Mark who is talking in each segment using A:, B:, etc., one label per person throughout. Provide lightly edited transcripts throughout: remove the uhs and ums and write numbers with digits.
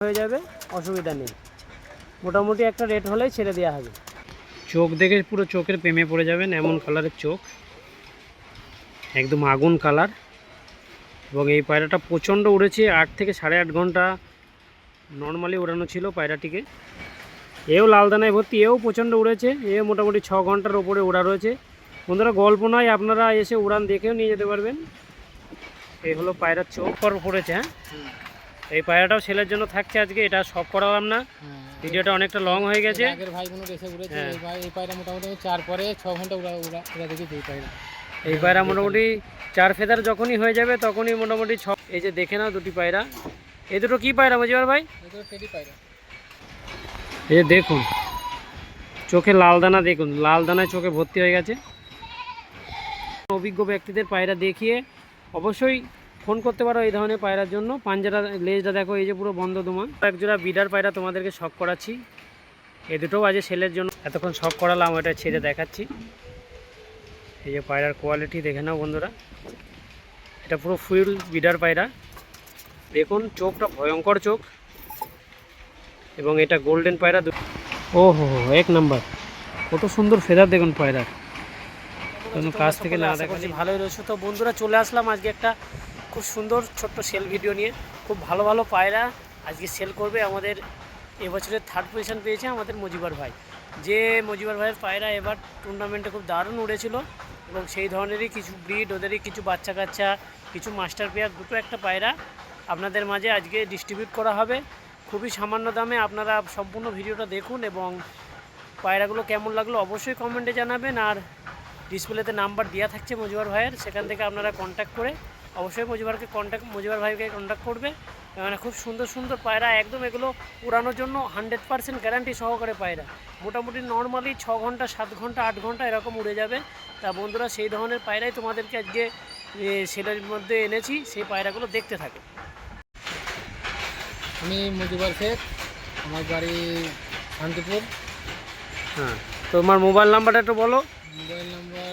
A: হয়ে যাবে, অসুবিধা নেই। মোটামুটি একটা রেট হলেই ছেড়ে দেওয়া হবে। চোখ দেখে পুরো চোখের প্রেমে পড়ে যাবেন, এমন কালারের চোখ, একদম আগুন কালার। এবং এই পায়রাটা প্রচণ্ড উড়েছে, 8 থেকে 8.5 ঘন্টা নর্মালি উড়ানো ছিল পায়রাটিকে। এও লালদানায় ভর্তি, এও প্রচণ্ড উড়েছে, এও মোটামুটি 6 ঘন্টার ওপরে উড়া রয়েছে। বন্ধুরা গল্প নয়, আপনারা এসে উড়ান দেখেও নিয়ে যেতে পারবেন। এই হলো পায়রার চোখ পড়েছে। হ্যাঁ, এই পায়রাটাও সেলের জন্য থাকছে আজকে, এটা সব করালাম না, ভিডিওটা অনেকটা লং হয়ে গেছে।
B: আগের ভাইগুলো এসে উড়েছে, এই পায়রা মোটামুটি 4 পরে 6 ঘন্টা উড়া দেখেছি।
A: এই পায়রা মোটামুটি 4 ফেদার যখনই হয়ে যাবে তখনই মোটামুটি 6। এই যে দেখে নাও দুটি পায়রা, এই দুটো কি পায়রা মজিবার ভাই?
B: টেডি পায়রা।
A: এই যে দেখুন চোখে লাল দানা, দেখুন লাল দানায় চোখে ভর্তি হয়ে গেছে। অভিজ্ঞ ব্যক্তিদের পায়রা দেখিয়ে অবশ্যই ফোন করতে পারো এই ধরনের পায়রার জন্য। পাঞ্জারা লেজটা দেখো, এই যে পুরো বন্ধ দুমা। একজোড়া বিডার পায়রা তোমাদেরকে শখ করাচ্ছি, এই দুটোও আজ সেলের জন্য। এতক্ষণ শখ করালাম, ওটা ছেড়ে দেখাচ্ছি। এই যে পায়রার কোয়ালিটি দেখে নাও বন্ধুরা, এটা পুরো ফুল বিডার পায়রা। দেখুন চোখটা ভয়ঙ্কর চোখ, এবং এটা গোল্ডেন পায়রা। ও হো হো, এক নাম্বার, কত সুন্দর ফেদার দেখুন পায়রার, কাছ থেকে না দেখা ভালোই রয়েছে। তো বন্ধুরা চলে আসলাম আজকে একটা খুব সুন্দর ছোট্ট সেল ভিডিও নিয়ে। খুব ভালো ভালো পায়রা আজকে সেল করবে। আমাদের এবছরের 3rd পজিশন পেয়েছে আমাদের মজিবার ভাই। যে মজিবার ভাইয়ের পায়রা এবার টুর্নামেন্টে খুব দারুণ উড়েছিল, এবং সেই ধরনেরই কিছু ব্রিড, ওদেরই কিছু বাচ্চা কাচ্চা, কিছু মাস্টার পেয়ার, দুটো একটা পায়রা আপনাদের মাঝে আজকে ডিস্ট্রিবিউট করা হবে খুবই সামান্য দামে। আপনারা সম্পূর্ণ ভিডিওটা দেখুন, এবং পায়রাগুলো কেমন লাগলো অবশ্যই কমেন্টে জানাবেন। আর ডিসপ্লেতে নাম্বার দেওয়া থাকছে মজিবার ভাইয়ের, সেখান থেকে আপনারা কন্ট্যাক্ট করে অবশ্যই মজিবার ভাইকে কন্ট্যাক্ট করবে। মানে খুব সুন্দর সুন্দর পায়রা, একদম এগুলো উড়ানোর জন্য 100% গ্যারান্টি সহকারে পায়রা। মোটামুটি নর্মালি 6 ঘন্টা, 7 ঘন্টা, 8 ঘন্টা এরকম উড়ে যাবে। তা বন্ধুরা সেই ধরনের পায়রাই তোমাদেরকে আজকে সেলের মধ্যে এনেছি, সেই পায়রাগুলো দেখতে থাকে।
B: আমি মজিবার শেখ, আমার বাড়ি শান্তিপুর।
A: হ্যাঁ, তোমার মোবাইল নাম্বারটা একটু বলো।
B: Mobile number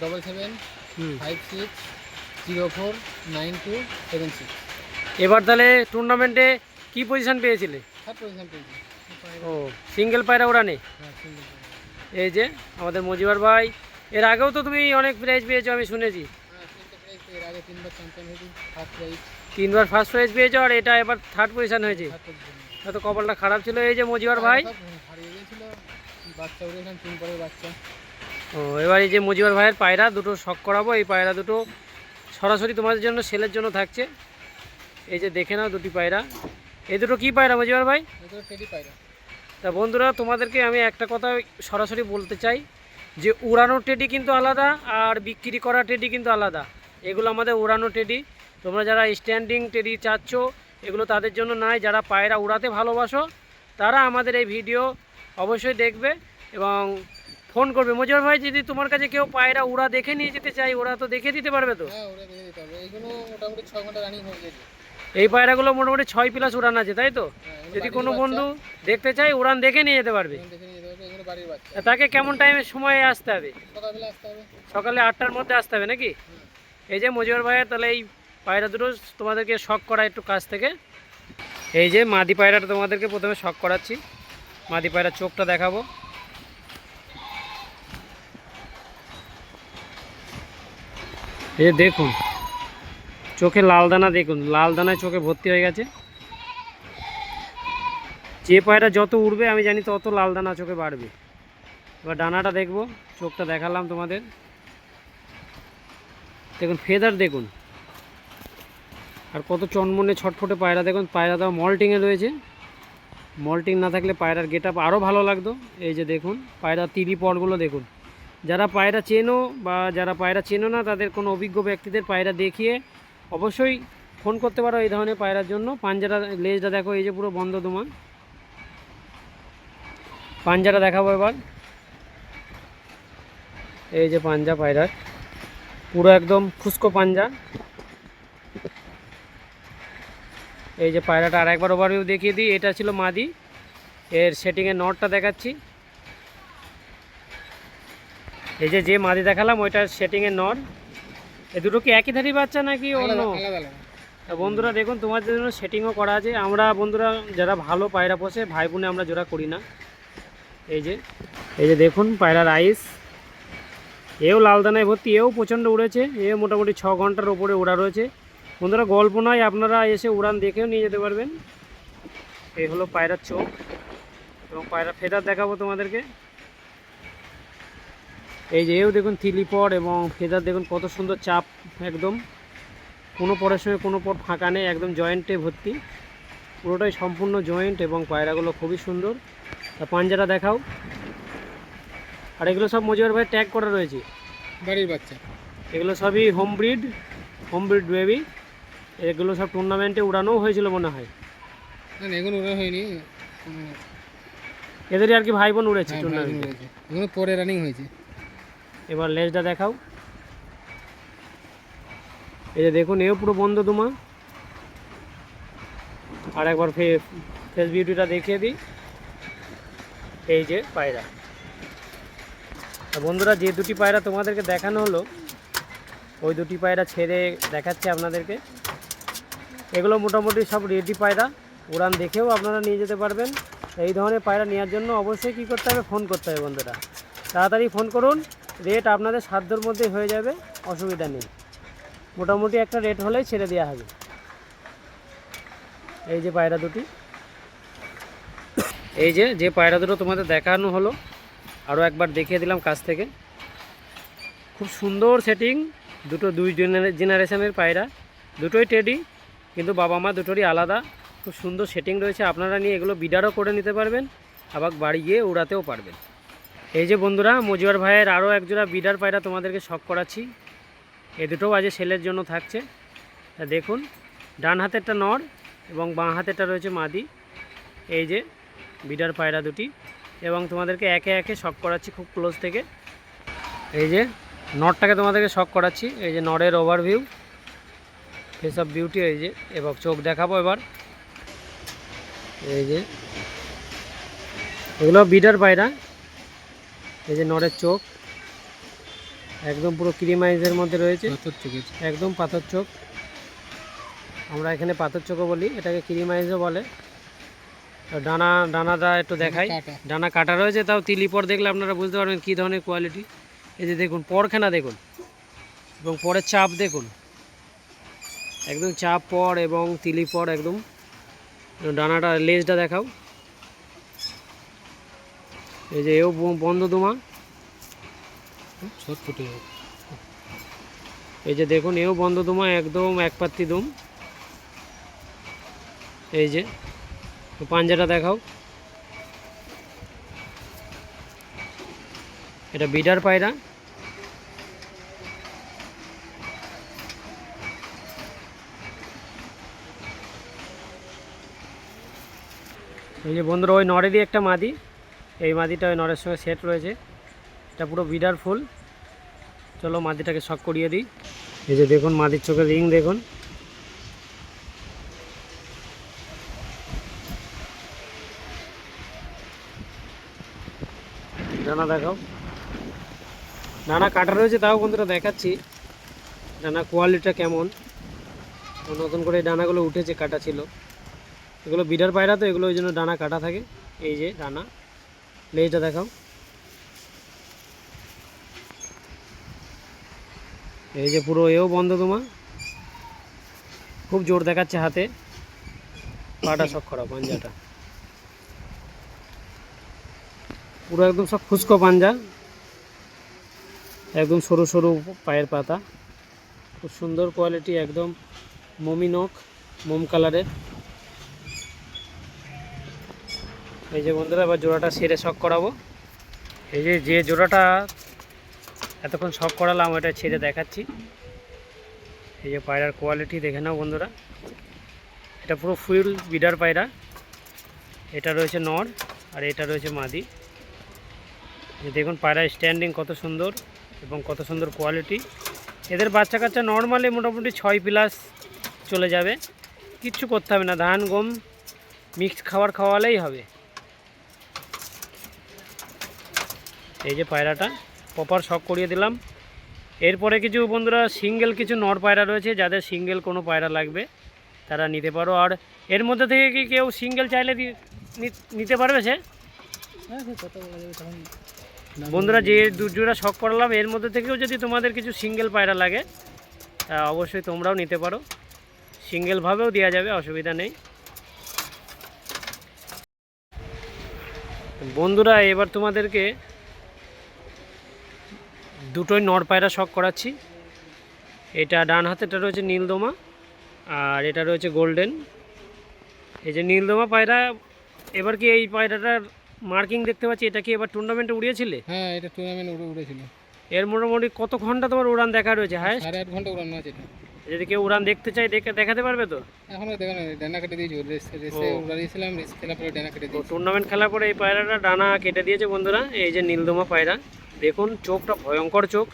B: 7756049276।
A: এবার তাহলে টুর্নামেন্টে কি পজিশন পেয়েছিলে?
B: 3rd পজিশন পেয়েছি।
A: ও, সিঙ্গেল পায়রা ওড়ানে?
B: হ্যাঁ, সিঙ্গেল পায়রা।
A: এই যে আমাদের মজিবার ভাই, এর আগেও তো তুমি অনেক প্রাইজ পেয়েছো আমি শুনেছি।
B: হ্যাঁ, 3টে প্রাইজ, এর আগে 3বার চ্যাম্পিয়ন হয়েছি, 1st প্রাইজ।
A: 3বার ফার্স্ট প্রাইজ পেয়েছো, আর এটা এবার 3rd পজিশন হয়েছে। তো কপালটা খারাপ ছিল। এই যে মজিবার ভাই
B: হারিয়ে গিয়েছিল, বাচ্চা উড়েছিলাম 3 পরের বাচ্চা।
A: ও, এবার এই যে মজিবার ভাইয়ের পায়রা দুটো শখ করাবো। এই পায়রা দুটো সরাসরি তোমাদের জন্য সেলের জন্য থাকছে। এই যে দেখে নাও দুটি পায়রা, এই দুটো কি পায়রা মজিবার ভাই?
B: টেডি পায়রা।
A: তা বন্ধুরা তোমাদেরকে আমি একটা কথা সরাসরি বলতে চাই, যে উড়ানো টেডি কিন্তু আলাদা, আর বিক্রি করা টেডি কিন্তু আলাদা। এগুলো আমাদের উড়ানো টেডি। তোমরা যারা স্ট্যান্ডিং টেডি চাচ্ছ, এগুলো তাদের জন্য নয়। যারা পায়রা উড়াতে ভালোবাসো তারা আমাদের এই ভিডিও অবশ্যই দেখবে এবং ফোন করবে। মজিবর ভাই, যদি তোমার কাছে কেউ পায়রা উড়া দেখে নিয়ে যেতে চাই, ওরা তো দেখে দিতে পারবে তো?
B: হ্যাঁ, ওরা দেখে দিতে পারবে। এইগুলো মোটামুটি 6 ঘন্টা রানিং হয়ে গেছে।
A: এই পায়রাগুলো মোটামুটি 6+ উড়ান আছে, তাই তো? যদি কোনো বন্ধু দেখতে চাই, উড়ান দেখে নিয়ে যেতে পারবে।
B: এগুলো বাড়ির বাচ্চা।
A: তাকে কেমন টাইমের সময় আসতে হবে?
B: সকালবেলা আসতে হবে।
A: সকালে 8টার মধ্যে আসতে হবে নাকি? এই যে মজিবর ভাইয়ের তাহলে এই পায়রা দুটো তোমাদেরকে শখ করা একটু কাছ থেকে। এই যে মাদি পায়রাটা তোমাদেরকে প্রথমে শখ করাচ্ছি। মাদি পায়রার চোখটা দেখাবো। এই যে দেখুন চোখে লাল দানা, দেখুন লাল দানায় চোখে ভর্তি হয়ে গেছে। যে পায়রা যত উড়বে আমি জানি তত লাল দানা চোখে বাড়বে। এবার ডানাটা দেখবো, চোখটা দেখালাম তোমাদের। দেখুন ফেদার দেখুন, আর কত চনমনে ছটফটে পায়রা। দেখুন পায়রাটাও মল্টিংয়ে রয়েছে। মল্টিং না থাকলে পায়রার গেট আপ আরও ভালো লাগতো। এই যে দেখুন পায়রা তিরি পরগুলো দেখুন। যারা পায়রা চেনো বা যারা পায়রা চেনো না, তাদের কোনো অভিজ্ঞ ব্যক্তিদের পায়রা দেখিয়ে অবশ্যই ফোন করতে পারো এই ধরনের পায়রার জন্য। পাঞ্জারা লেজটা দেখো, এই যে পুরো বন্ধ দুমা। পাঞ্জাটা দেখাবো এবার। এই যে পাঞ্জা পায়রার, পুরো একদম খুস্কো পাঞ্জা। এই যে পায়রাটা আর একবার ওভারভিউ দেখিয়ে দিই। এটা ছিল মাদি, এর সেটিংয়ের নটটা দেখাচ্ছি। এই যে মাদি দেখালাম ওইটার সেটিংয়ের নর। এই দুটো কি একই ধারি বাচ্চা নাকি অন্য? তা বন্ধুরা দেখুন তোমাদের জন্য সেটিংও করা আছে। আমরা বন্ধুরা যারা ভালো পায়রা পোষে ভাই বোনে আমরা জোড়া করি না। এই যে দেখুন পায়রার আইস, এও লালদানায় ভর্তি, এও প্রচণ্ড উড়েছে, এও মোটামুটি 6 ঘন্টার ওপরে উড়া রয়েছে। বন্ধুরা গল্প নয়, আপনারা এসে উড়ান দেখেও নিয়ে যেতে পারবেন। এই হলো পায়রার চোখ এবং পায়রা ফেদার দেখাবো তোমাদেরকে। এই যে এও দেখুন থিলিপট এবং ফেদার দেখুন কত সুন্দর চাপ, একদম কোনো পরের সঙ্গে কোনো পর ফাঁকা নেই, একদম জয়েন্টে ভর্তি, পুরোটাই সম্পূর্ণ জয়েন্ট এবং পায়রাগুলো খুবই সুন্দর। তা পাঞ্জাটা দেখাও। আর এগুলো সব মজিবর ভাই ট্যাগ করা রয়েছে,
B: বাড়ির বাচ্চা।
A: এগুলো সবই হোম ব্রিড বেবি। এগুলো সব টুর্নামেন্টে উড়ানোও হয়েছিল মনে হয়।
B: না এগুলো ওরা হয়নি,
A: এদেরই আর কি ভাই বোন উড়েছে টুর্নামেন্টে,
B: এগুলো পরে রানিং হয়েছে।
A: এবার লেজটা দেখাও। এই যে দেখুন এও পুরো বন্ধ দুমা। আর একবার ফেস বিউটিটা দেখিয়ে দিই। এই যে পায়রা। বন্ধুরা যে দুটি পায়রা তোমাদেরকে দেখানো হলো ওই দুটি পায়রা ছেড়ে দেখাচ্ছে আপনাদেরকে। এগুলো মোটামুটি সব রেডি পায়রা, উড়ান দেখেও আপনারা নিয়ে যেতে পারবেন। এই ধরনের পায়রা নেওয়ার জন্য অবশ্যই কী করতে হবে, ফোন করতে হবে বন্ধুরা, তাড়াতাড়ি ফোন করুন। রেট আপনাদের সাধ্যের মধ্যে হয়ে যাবে, অসুবিধা নেই। মোটামুটি একটা রেট হলেই ছেড়ে দেওয়া হবে। এই যে পায়রা দুটি, এই যে পায়রা দুটো তোমাদের দেখানো হলো, আরও একবার দেখিয়ে দিলাম কাছ থেকে। খুব সুন্দর সেটিং, দুই জেনারেশনের পায়রা, দুটোই টেডি, কিন্তু বাবা মা দুটোরই আলাদা। খুব সুন্দর সেটিং রয়েছে, আপনারা নিয়ে এগুলো বিডারও করে নিতে পারবেন, আবার বাড়ি গিয়ে উড়াতেও পারবেন। এই যে বন্ধুরা মজিবর ভাইয়ের আরও একজোড়া বিডার পায়রা তোমাদেরকে শখ করাচ্ছি। এ দুটোও আজ সেলের জন্য থাকছে। তা দেখুন ডান হাতেরটা নর এবং বাঁ হাতেরটা রয়েছে মাদি। এই যে বিডার পায়রা দুটি, এবং তোমাদেরকে একে একে শখ করাচ্ছি খুব ক্লোজ থেকে। এই যে নরটাকে তোমাদেরকে শখ করাচ্ছি। এই যে নরের ওভারভিউ, ফেস অফ বিউটি। এই যে এবং চোখ দেখাবো এবার। এই যে এগুলো বিডার পায়রা। এই যে নরের চোখ একদম পুরো ক্রিমাইজের মধ্যে রয়েছে, একদম পাথর চোখ। আমরা এখানে পাথর চোখও বলি, এটাকে ক্রিমাইজও বলে। ডানাটা একটু দেখাই, ডানা কাটা রয়েছে, তাও তিলিপর দেখলে আপনারা বুঝতে পারবেন কী ধরনের কোয়ালিটি। এই যে দেখুন পরখানা দেখুন এবং পরের চাপ দেখুন, একদম চাপ পর এবং তিলিপর একদম। ডানাটা লেজটা দেখাও। এই যে এও বন্ধ দুমা। এই যে দেখুন এও বন্ধ দুমা, একদম এক পাত্তি দুম। এই যে পাঞ্জাটা দেখাও। এটা বিডার পায়রা। এই যে বন্ধুরা ওই নরেরই একটা মাদি, এই মাদিটা ওই নরের সঙ্গে সেট রয়েছে, এটা পুরো বিডার ফুল। চলো মাদিটাকে শক করিয়ে দিই। এই যে দেখুন মাদির চোখের রিং দেখুন, ডানা দেখাও। ডানা কাটা রয়েছে, তাও বন্ধুরা দেখাচ্ছি ডানা কোয়ালিটিটা কেমন। নতুন করে এই ডানাগুলো উঠেছে, কাটা ছিল। এগুলো বিডার পায়রা তো, এগুলো ওই জন্য ডানা কাটা থাকে। এই যে ডানা, লেজটা দেখাও। এই যে পুরো এও বন্ধ তোমার, খুব জোর দেখাচ্ছে হাতে, পাটা শখ করা, পাঞ্জাটা পুরো একদম সব খুশকো পাঞ্জা, একদম সরু সরু পায়ের পাতা, খুব সুন্দর কোয়ালিটি, একদম মোমি নখ, মোম কালারের। এই যে বন্ধুরা এবার জোড়াটা সেরে শখ করাবো। এই যে জোড়াটা এতক্ষণ শখ করালাম ওটা ছেড়ে দেখাচ্ছি। এই যে পায়রার কোয়ালিটি দেখে নাও বন্ধুরা, এটা পুরো ফুল বিডার পায়রা। এটা রয়েছে নর আর এটা রয়েছে মাদি। দেখুন পায়রা স্ট্যান্ডিং কত সুন্দর এবং কত সুন্দর কোয়ালিটি। এদের বাচ্চা কাচ্চা নর্মালি মোটামুটি 6+ চলে যাবে, কিচ্ছু করতে হবে না, ধান গম মিক্স খাওয়ালেই হবে। এই যে পায়রাটা প্রপার শখ করিয়ে দিলাম। এরপরে কিছু বন্ধুরা সিঙ্গেল কিছু নর পায়রা রয়েছে, যাদের সিঙ্গেল কোনো পায়রা লাগবে তারা নিতে পারো। আর এর মধ্যে থেকে কি কেউ সিঙ্গেল চাইলে নিতে পারবে সে?
B: হ্যাঁ সে কত বলা যাবে তখন।
A: বন্ধুরা, যে দুজোড়া শখ করলাম এর মধ্যে থেকেও যদি তোমাদের কিছু সিঙ্গেল পায়রা লাগে অবশ্যই তোমরাও নিতে পারো, সিঙ্গেলভাবেও দেওয়া যাবে, অসুবিধা নেই। বন্ধুরা, এবার তোমাদেরকে দুটোই নর পায়রা শখ করাচ্ছি। এটা ডান হাতেটা রয়েছে নীলদমা আর এটা রয়েছে গোল্ডেন। এই যে নীলদমা পায়রা, এবার কি এই পায়রাটার মার্কিং দেখতে পাচ্ছি, এটা কি এবার টুর্নামেন্টে উড়িয়েছিলে?
B: হ্যাঁ এটা টুর্নামেন্ট উড়েছিল।
A: এর মোটামুটি কত ঘন্টা তোমার উড়ান দেখা রয়েছে? হ্যাঁ
B: 8.5 ঘন্টা উড়ানো আছে এটা।
A: যদি কেউ উড়ান দেখতে চাই দেখাতে পারবে তো?
B: এখনো দেখানো নেই, ডানা কেটে দিয়েছি, রেসে উড়াইছিলাম, রেস খেলার পরে ডানা কেটে দিয়েছি।
A: টুর্নামেন্ট খেলার পরে এই পায়রাটা ডানা কেটে দিয়েছে বন্ধুরা। এই যে নীলদমা পায়রা, দেখুন চোখটা ভয়ঙ্কর চোখ।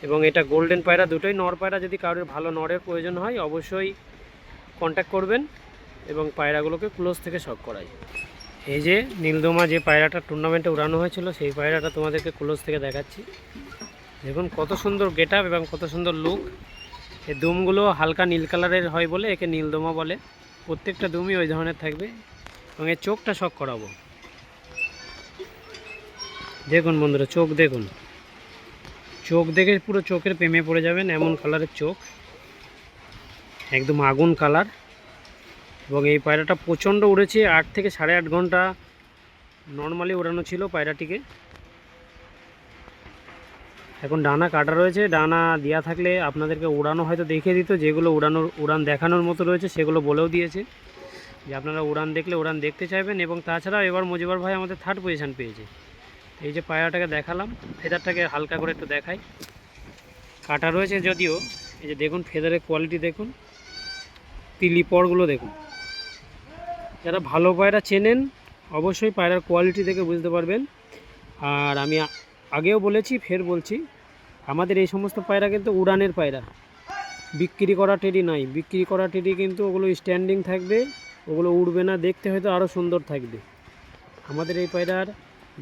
A: এবং এটা গোল্ডেন পায়রা, দুটোই নর পায়রা। যদি কারোর ভালো নরের প্রয়োজন হয় অবশ্যই কন্ট্যাক্ট করবেন এবং পায়রাগুলোকে ক্লোজ থেকে শখ করাই। এই যে নীলদমা যে পায়রাটা টুর্নামেন্টে উড়ানো হয়েছিল সেই পায়রাটা তোমাদেরকে ক্লোজ থেকে দেখাচ্ছি। দেখুন কত সুন্দর গেট আপ এবং কত সুন্দর লুক। এই দুমগুলো হালকা নীল কালারের হয় বলে একে নীলদমা বলে। প্রত্যেকটা দুমই ওই ধরনের থাকবে এবং এর চোখটা শখ করাবো। দেখুন বন্ধুরা, চোখ দেখুন, চোখ দেখে পুরো চোখের প্রেমে পড়ে যাবেন, এমন কালারের চোখ, একদম আগুন কালার। এবং এই পায়রাটা প্রচণ্ড উড়েছে, 8 থেকে 8.5 ঘন্টা নর্মালি উড়ানো ছিল পায়রাটিকে। এখন ডানা কাটা রয়েছে, ডানা দেওয়া থাকলে আপনাদেরকে উড়ানো হয়তো দেখিয়ে দিত। যেগুলো উড়ান দেখানোর মতো রয়েছে সেগুলো বলেও দিয়েছে যে আপনারা উড়ান দেখলে উড়ান দেখতে চাইবেন। এবং তাছাড়াও এবার মুজিবর ভাই আমাদের 3rd পজিশান পেয়েছে। এই যে পায়রাটাকে দেখালাম, ফেদারটাকে হালকা করে একটু দেখাই। কাটা রয়েছে যদিও, এই যে দেখুন ফেদারের কোয়ালিটি দেখুন, তিলি পরগুলো দেখুন। যারা ভালো পায়রা চেনেন অবশ্যই পায়রার কোয়ালিটি দেখে বুঝতে পারবেন। আর আমি আগেও বলেছি, ফের বলছি, আমাদের এই সমস্ত পায়রা কিন্তু উড়ানের পায়রা, বিক্রি করা টেডি নয়। বিক্রি করা টেডি কিন্তু ওগুলো স্ট্যান্ডিং থাকবে, ওগুলো উড়বে না, দেখতে হয়তো আরও সুন্দর থাকবে। আমাদের এই পায়রার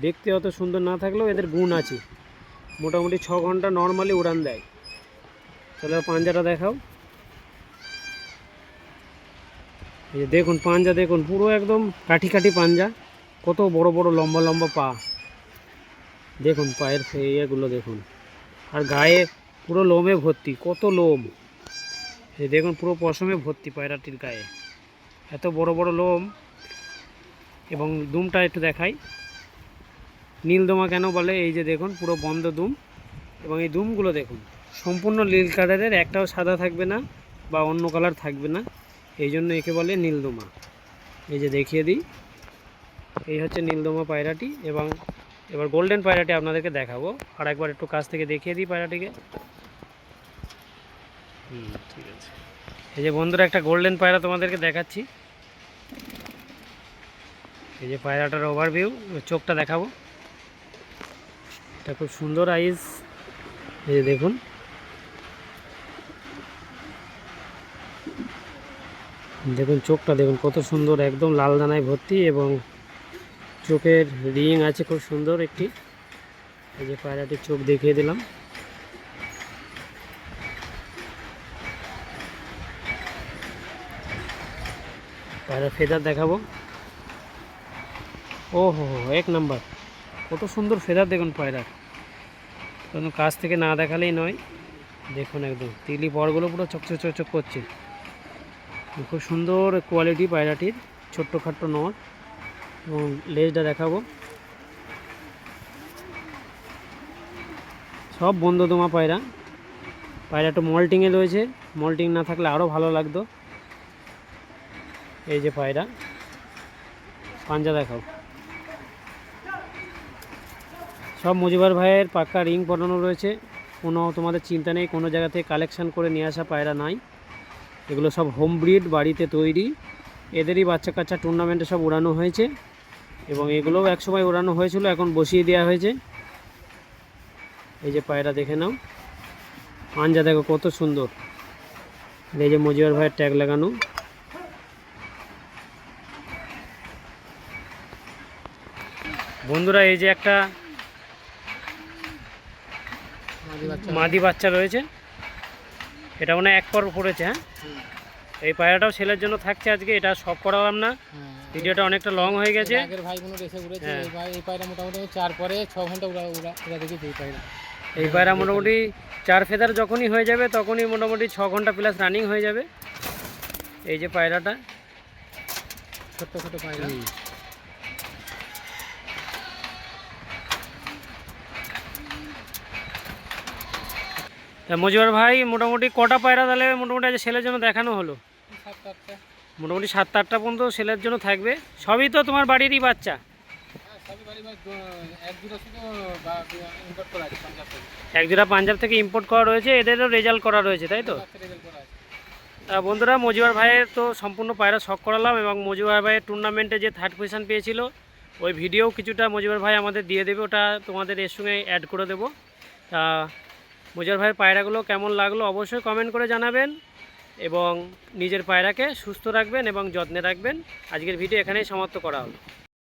A: দেখতে অত সুন্দর না থাকলেও এদের গুণ আছে। মোটামুটি 6 ঘন্টা নর্মালি উড়ান দেয়। তাহলে পাঞ্জাটা দেখাও। এই যে দেখুন পাঞ্জা দেখুন, পুরো একদম কাঠি কাঠি পাঞ্জা, কত বড় বড় লম্বা লম্বা পা। দেখুন পায়ের ইয়েগুলো দেখুন, আর গায়ে পুরো লোমে ভর্তি, কত লোম। এই দেখুন পুরো পশমে ভর্তি পায়রাটির গায়ে, এত বড় বড় লোম। এবং দুমটা একটু দেখাই, নীলদমা কেন বলে, এই যে দেখুন পুরো বন্ধ দুম। এবং এই দুমগুলো দেখুন সম্পূর্ণ নীল কালারের, একটাও সাদা থাকবে না বা অন্য কালার থাকবে না, এই জন্য একে বলে নীলদমা। এই যে দেখিয়ে দিই, এই হচ্ছে নীলদমা পায়রাটি। এবং এবার গোল্ডেন পায়রাটি আপনাদেরকে দেখাবো, আর একবার একটু কাছ থেকে দেখিয়ে দিই পায়রাটিকে। ঠিক আছে। এই যে বন্ধুরা, একটা গোল্ডেন পায়রা তোমাদেরকে দেখাচ্ছি। এই যে পায়রাটার ওভারভিউ, চোখটা দেখাবো। এটা খুব সুন্দর আইস, এই যে দেখুন। দেখুন চোখটা দেখুন কত সুন্দর, একদম লাল দানায় ভর্তি এবং চোখের রিং আছে খুব সুন্দর একটি। এই যে পায়রাটির চোখ দেখিয়ে দিলাম। পায়রার ফেদার দেখাবো। ও হো হো, 1 নাম্বার, কত সুন্দর ফেদার দেখুন পায়রার, কোনো কাছ থেকে না দেখালেই নয়। দেখুন একদম তিলি পরগুলো পুরো চকচক চকচক করছে, খুব সুন্দর কোয়ালিটি পায়রাটির, ছোট্ট খাট্ট নর। এবং লেজটা দেখাবো, সব বন্ধদমা পায়রা। পায়রাটা মল্টিংয়ে রয়েছে, মল্টিং না থাকলে আরও ভালো লাগতো। এই যে পায়রা, পাঞ্জা দেখাও। সব মুজিবর ভাইয়ের পাক্কা রিং পরানো রয়েছে, কোনো তোমাদের চিন্তা নেই, কোনো জায়গা থেকে কালেকশান করে নিয়ে আসা পায়রা নাই। এগুলো সব হোম ব্রিড, বাড়িতে তৈরি। এদেরই বাচ্চা কাচ্চা টুর্নামেন্টে সব উড়ানো হয়েছে এবং এগুলোও একসময় উড়ানো হয়েছিল, এখন বসিয়ে দেওয়া হয়েছে। এই যে পায়রা দেখে নাও, পাঞ্জা দেখো কত সুন্দর। এই যে মুজিবর ভাইয়ের ট্যাগ লাগানো। বন্ধুরা, এই যে একটা মাদি বাচ্চা রয়েছে, এটা মনে হয় 1 পর পড়েছে। হ্যাঁ এই পায়রাটাও সেলের জন্য থাকছে আজকে, এটা সব করালাম না,
B: হ্যাঁ,
A: ভিডিওটা অনেকটা লং হয়ে গেছে।
B: এর আগের ভাইগুলো এসে উড়েছে।
A: হ্যাঁ।
B: এই পায়রা মোটামুটি 4 পরে 6 ঘন্টা উড়া দেখেছি এই পায়রা।
A: এই পায়রা মোটামুটি 4 ফেদার যখনই হয়ে যাবে তখনই মোটামুটি 6 ঘন্টা প্লাস রানিং হয়ে যাবে। এই যে পায়রাটা
B: ছোট্ট ছোট পায়রা।
A: মজিবর ভাই মোটামুটি কটা পায়রা তাহলে মোটামুটি আজ সেলের জন্য দেখানো হলো?
B: 7-8টা।
A: মোটামুটি 7-8টা পর্যন্ত সেলের জন্য থাকবে। সবই তো তোমার বাড়িরই বাচ্চা?
B: হ্যাঁ, সবই বাড়ি এক দুটো শুধু ইম্পোর্ট করা আছে পাঞ্জাব থেকে।
A: এক জোড়া পাঞ্জাব থেকে ইম্পোর্ট করা রয়েছে, এদেরও রেজাল্ট করা রয়েছে তাই তো?
B: রেজাল্ট করা আছে।
A: বন্ধুরা, মজিবর ভাইয়ের তো সম্পূর্ণ পায়রা শখ করালাম এবং মজিবর ভাইয়ের টুর্নামেন্টে যে 3rd পজিশন পেয়েছিল ওই ভিডিও কিছুটা মজিবর ভাই আমাদের দিয়ে দেবে, ওটা তোমাদের এর সঙ্গে অ্যাড করে দেবো। তা মজিবর ভাইয়ের পায়রাগুলো কেমন লাগলো অবশ্যই কমেন্ট করে জানাবেন এবং নিজের পায়রাকে সুস্থ রাখবেন এবং যত্নে রাখবেন। আজকের ভিডিও এখানেই সমাপ্ত করা হলো।